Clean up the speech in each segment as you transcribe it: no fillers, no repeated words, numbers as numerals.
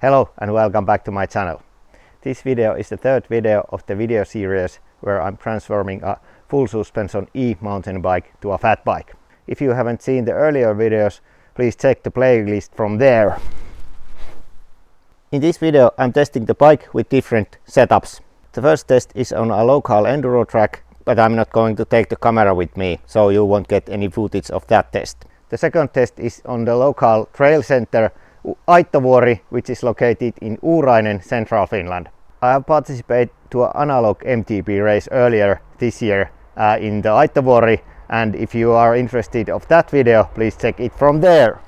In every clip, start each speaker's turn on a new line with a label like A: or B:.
A: Hello and welcome back to my channel. This video is the third video of the video series where I'm transforming a full suspension e-mountain bike to a fat bike. If you haven't seen the earlier videos, please check the playlist from there. In this video I'm testing the bike with different setups. The first test is on a local enduro track, but I'm not going to take the camera with me, so you won't get any footage of that test. The second test is on the local trail center Aittavuori, which is located in Uurainen, central Finland. I have participated to an analog EMTB race earlier this year in the Aittavuori, and if you are interested of that video, please check it from there.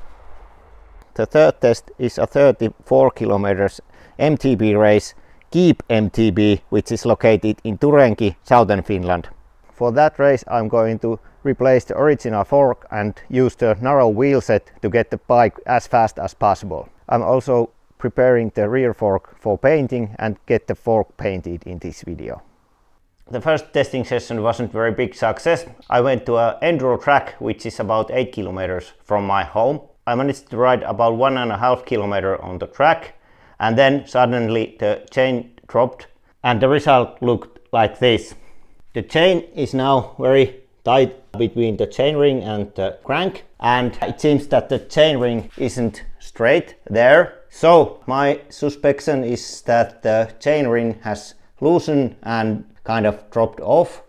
A: The third test is a 34 kilometers MTB race, E-MTB, which is located in Turenki, southern Finland. For that race I'm going to replace the original fork and use the narrow wheel set to get the bike as fast as possible. I'm also preparing the rear fork for painting and get the fork painted in this video. The first testing session wasn't very big success. I went to an enduro track which is about 8 kilometers from my home. I managed to ride about 1.5 kilometers on the track, and then suddenly the chain dropped and the result looked like this. The chain is now very tight between the chainring and the crank, and it seems that the chainring isn't straight there. So my suspicion is that the chainring has loosened and kind of dropped off,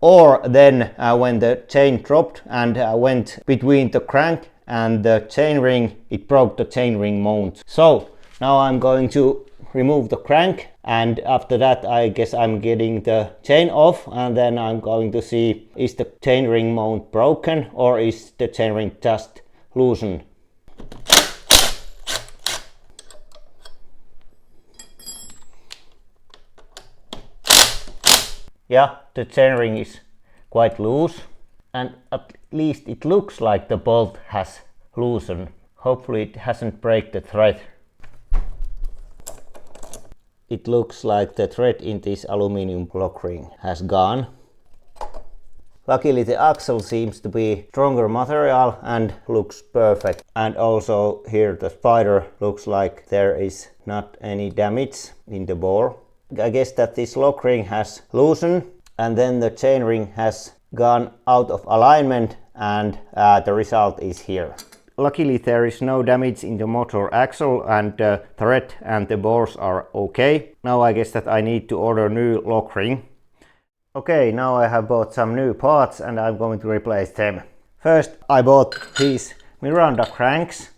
A: or then when the chain dropped and went between the crank and the chainring, it broke the chainring mount. So now I'm going to remove the crank, and after that I guess I'm getting the chain off, and then I'm going to see is the chainring mount broken or is the chainring just loosened. Yeah, the chainring is quite loose, and at least it looks like the bolt has loosened. Hopefully it hasn't break the thread. It looks like the thread in this aluminum lock ring has gone. Luckily the axle seems to be stronger material and looks perfect. And also here the spider looks like there is not any damage in the bore. I guess that this lock ring has loosened and then the chain ring has gone out of alignment, and the result is here. Luckily there is no damage in the motor axle, and the thread and the bores are okay. Now I guess that I need to order new lock ring. Okay, now I have bought some new parts and I'm going to replace them. First I bought these Miranda cranks,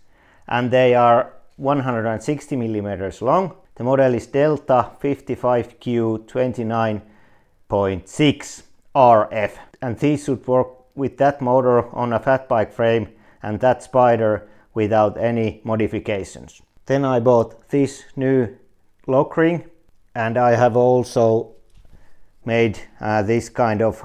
A: and they are 160 millimeters long. The model is Delta 55Q29.6 RF, and these should work with that motor on a fat bike frame and that spider without any modifications. Then I bought this new lock ring, and I have also made this kind of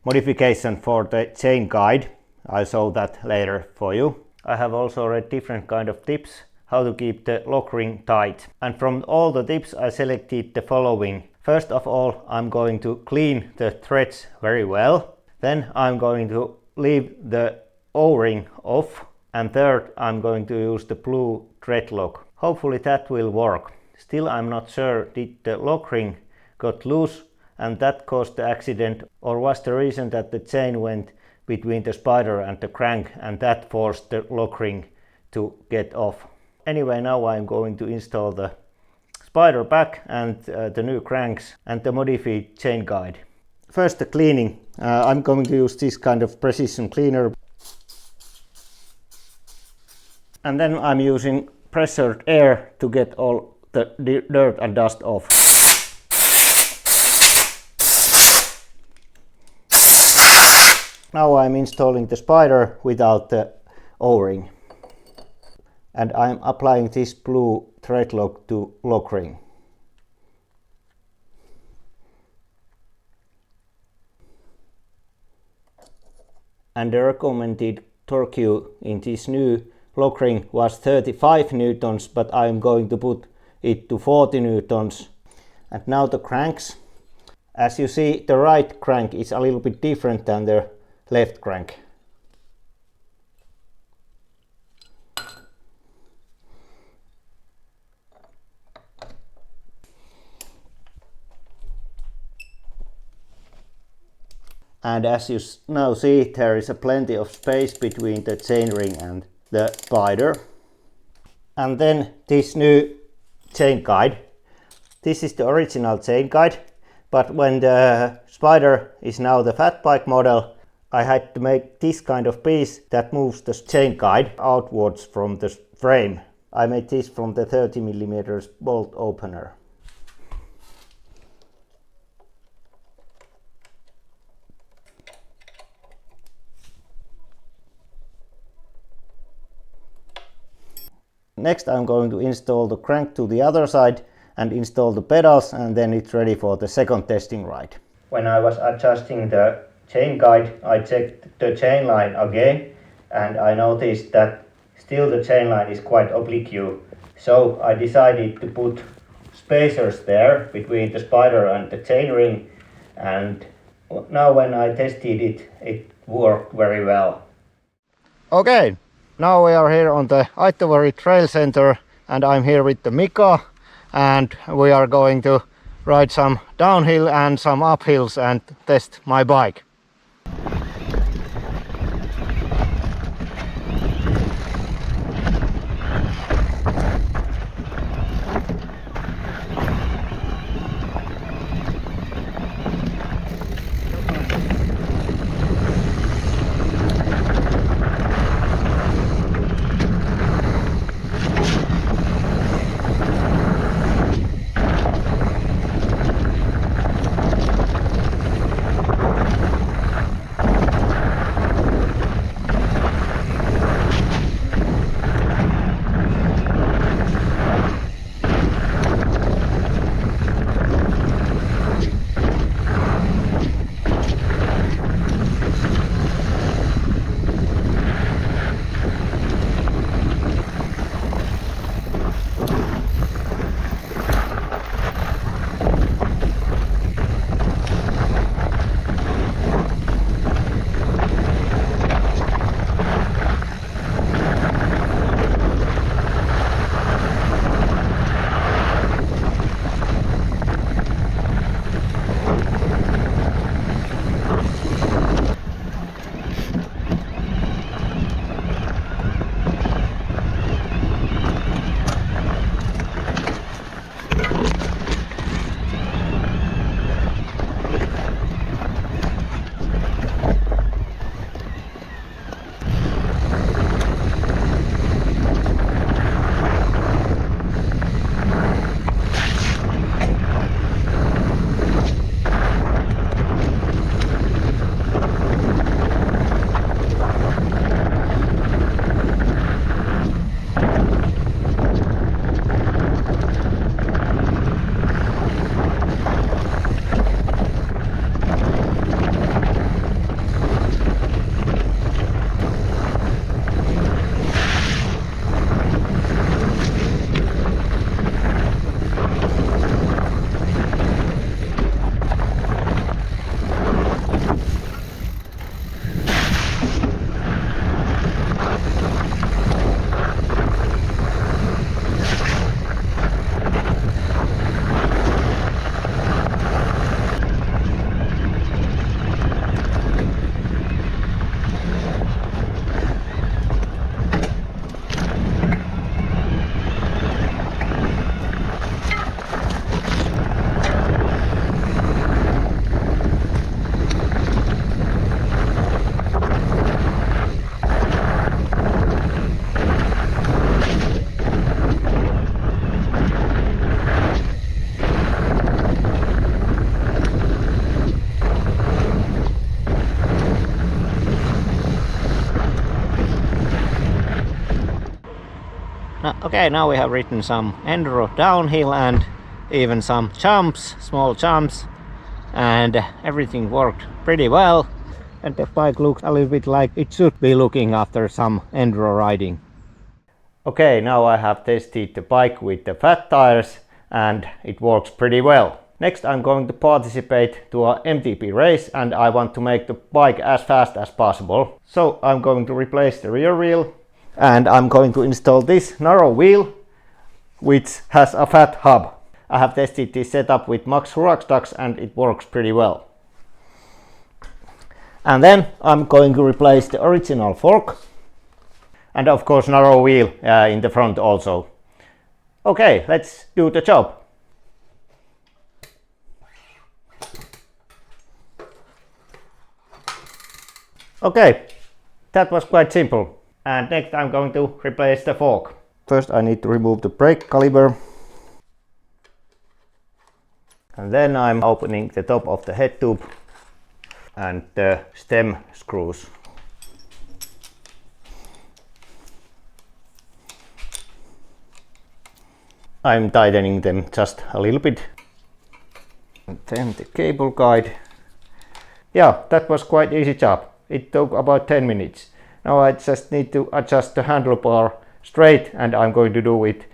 A: modification for the chain guide. I'll show that later for you. I have also read different kind of tips how to keep the lock ring tight, and from all the tips I selected the following. First of all, I'm going to clean the threads very well. Then I'm going to leave the O-ring off, and third I'm going to use the blue thread lock. Hopefully that will work. Still I'm not sure, did the lock ring got loose and that caused the accident, or was the reason that the chain went between the spider and the crank and that forced the lock ring to get off. Anyway, now I'm going to install the spider back and the new cranks and the modified chain guide. First the cleaning. I'm going to use this kind of precision cleaner. And then I'm using pressured air to get all the dirt and dust off. Now I'm installing the spider without the O-ring. And I'm applying this blue thread lock to lock ring. And the recommended torque in this new lock ring was 35 newtons, but I'm going to put it to 40 newtons. And now the cranks. As you see, the right crank is a little bit different than the left crank. and as you now see, there is plenty of space between the chainring and the spider. And then this new chain guide. This is the original chain guide, but when the spider is now the fat bike model, I had to make this kind of piece that moves the chain guide outwards from the frame. I made this from the 30mm bolt opener. Next I'm going to install the crank to the other side and install the pedals, and then it's ready for the second testing ride. When I was adjusting the chain guide, I checked the chain line again, and I noticed that still the chain line is quite oblique. So I decided to put spacers there between the spider and the chainring, and now when I tested it, it worked very well. Okay, now we are here on the Aittovari Trail Center, and I'm here with the Mika, and we are going to ride some downhill and some uphills and test my bike. Okay, now we have ridden some enduro downhill and even some jumps, small jumps, and everything worked pretty well, and the bike looks a little bit like it should be looking after some enduro riding. Okay, now I have tested the bike with the fat tires and it works pretty well. Next I'm going to participate to a E-MTB race, and I want to make the bike as fast as possible. So I'm going to replace the rear wheel, and I'm going to install this narrow wheel which has a fat hub. I have tested this setup with Maxx Huraxdax and it works pretty well. And then I'm going to replace the original fork and of course narrow wheel in the front also. Okay, let's do the job. Okay, that was quite simple. And next I'm going to replace the fork. First I need to remove the brake caliper. And then I'm opening the top of the head tube and the stem screws. I'm tightening them just a little bit. And then the cable guide. Yeah, that was quite easy job. It took about 10 minutes. Now I just need to adjust the handlebar straight, and I'm going to do it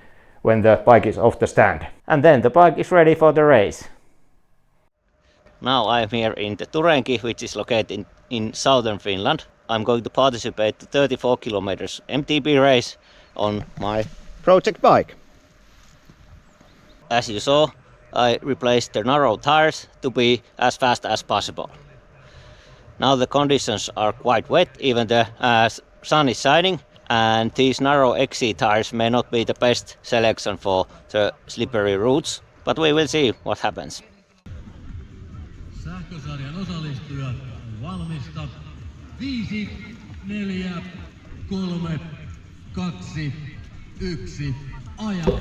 A: when the bike is off the stand. And then the bike is ready for the race. Now I'm here in the Turenki, which is located in southern Finland. I'm going to participate to 34 kilometers MTB race on my project bike. As you saw, I replaced the narrow tires to be as fast as possible. Now the conditions are quite wet, even the sun is shining, and these narrow XC tires may not be the best selection for the slippery routes, but we will see what happens.
B: Sähkösarjan osallistujat valmista. 5, 4, 3, 2, 1, aja!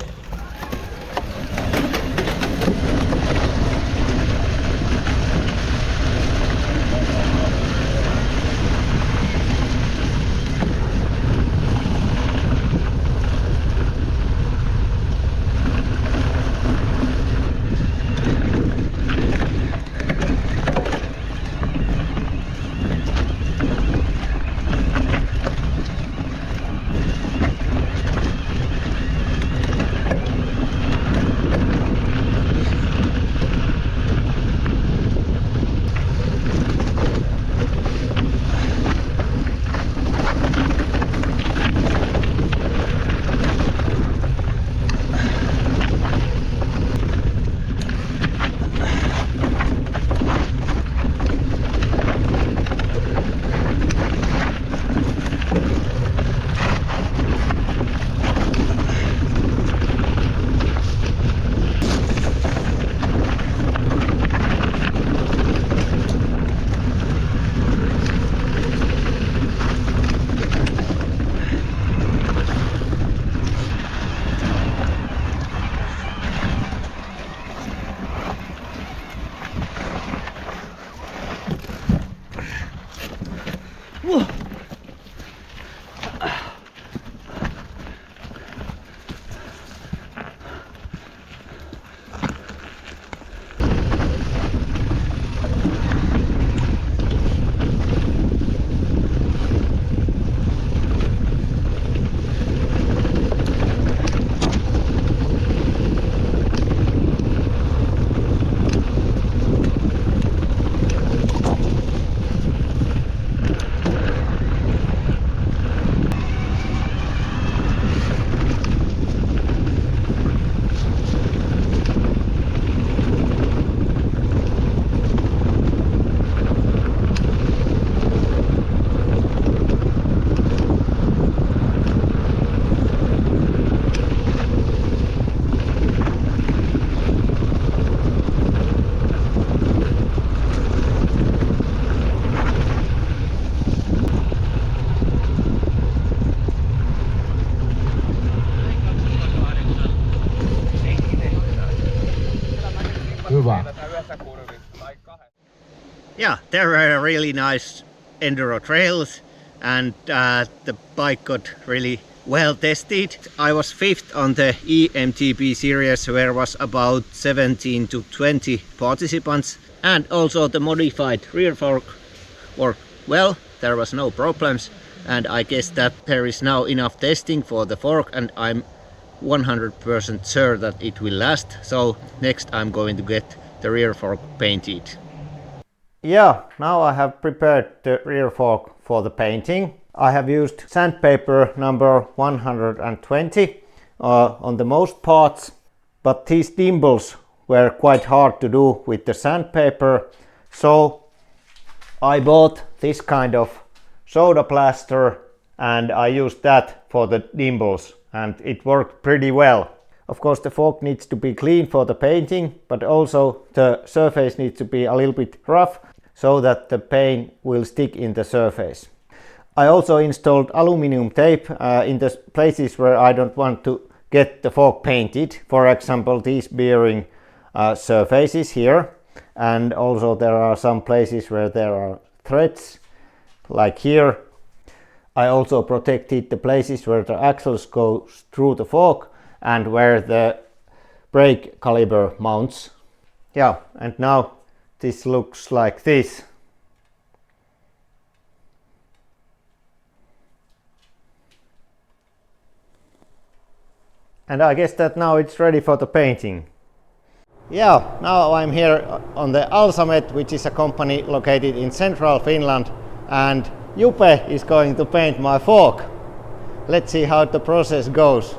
A: Yeah, there were really nice enduro trails, and the bike got really well tested. I was 5th on the E-MTB series, where was about 17 to 20 participants, and also the modified rear fork worked well. There was no problems, and I guess that there is now enough testing for the fork, and I'm 100% sure that it will last. So next I'm going to get the rear fork painted. Yeah, now I have prepared the rear fork for the painting. I have used sandpaper number 120 on the most parts, but these dimples were quite hard to do with the sandpaper, so I bought this kind of soda plaster and I used that for the dimples and it worked pretty well. Of course the fork needs to be clean for the painting, but also the surface needs to be a little bit rough so that the paint will stick in the surface. I also installed aluminum tape in the places where I don't want to get the fork painted. For example, these bearing surfaces here, and also there are some places where there are threads, like here. I also protected the places where the axles go through the fork and where the brake caliper mounts. Yeah, and now this looks like this. And I guess that now it's ready for the painting. Yeah, now I'm here on the Alsamet, which is a company located in central Finland, and Jupe is going to paint my fork. Let's see how the process goes.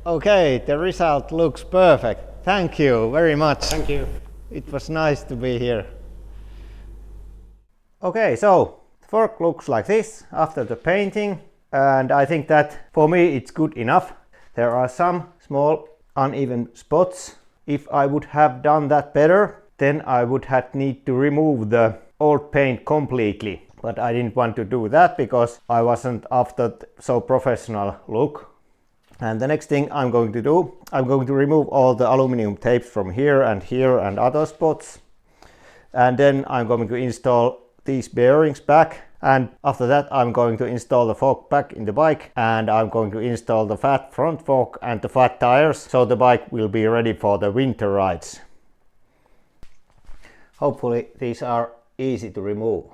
A: Okay, the result looks perfect. Thank you very much.
C: Thank you.
A: It was nice to be here. Okay, so the fork looks like this after the painting, and I think that for me it's good enough. There are some small uneven spots. If I would have done that better, then I would have need to remove the old paint completely. But I didn't want to do that because I wasn't after so professional look. And the next thing I'm going to do, I'm going to remove all the aluminum tapes from here and other spots. And then I'm going to install these bearings back. And after that I'm going to install the fork back in the bike, and I'm going to install the fat front fork and the fat tires, so the bike will be ready for the winter rides. Hopefully these are easy to remove.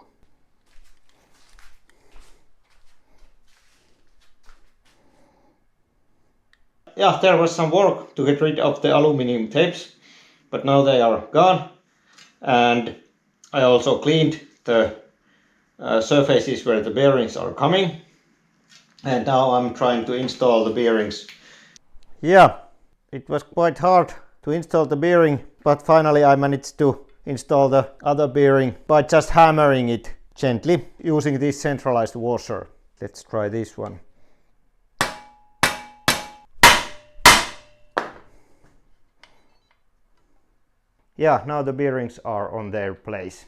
A: Yeah, there was some work to get rid of the aluminum tapes, but now they are gone. And I also cleaned the surfaces where the bearings are coming. And now I'm trying to install the bearings. Yeah, it was quite hard to install the bearing, but finally I managed to install the other bearing by just hammering it gently using this centralized washer. Let's try this one. Yeah, now the bearings are on their place.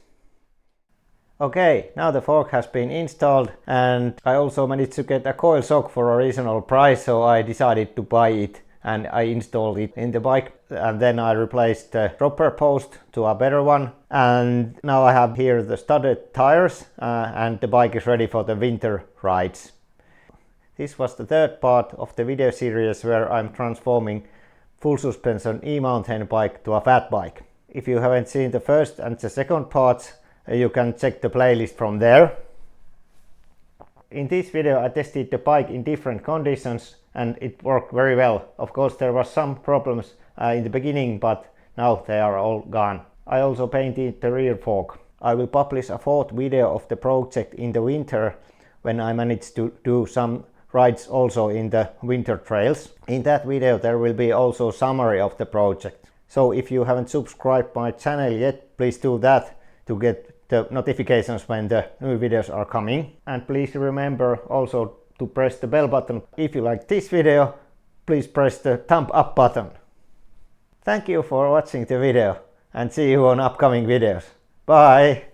A: Okay, now the fork has been installed, and I also managed to get a coil sock for a reasonable price, so I decided to buy it and I installed it in the bike, and then I replaced the dropper post to a better one, and now I have here the studded tires and the bike is ready for the winter rides. This was the third part of the video series where I'm transforming full suspension e-mountain bike to a fat bike. If you haven't seen the first and the second parts, you can check the playlist from there. In this video I tested the bike in different conditions and it worked very well. Of course there was some problems in the beginning, but now they are all gone. I also painted the rear fork. I will publish a fourth video of the project in the winter when I manage to do some rides also in the winter trails. In that video there will be also a summary of the project. So if you haven't subscribed my channel yet, please do that to get the notifications when the new videos are coming. And please remember also to press the bell button. If you like this video, please press the thumb up button. Thank you for watching the video and see you on upcoming videos. Bye!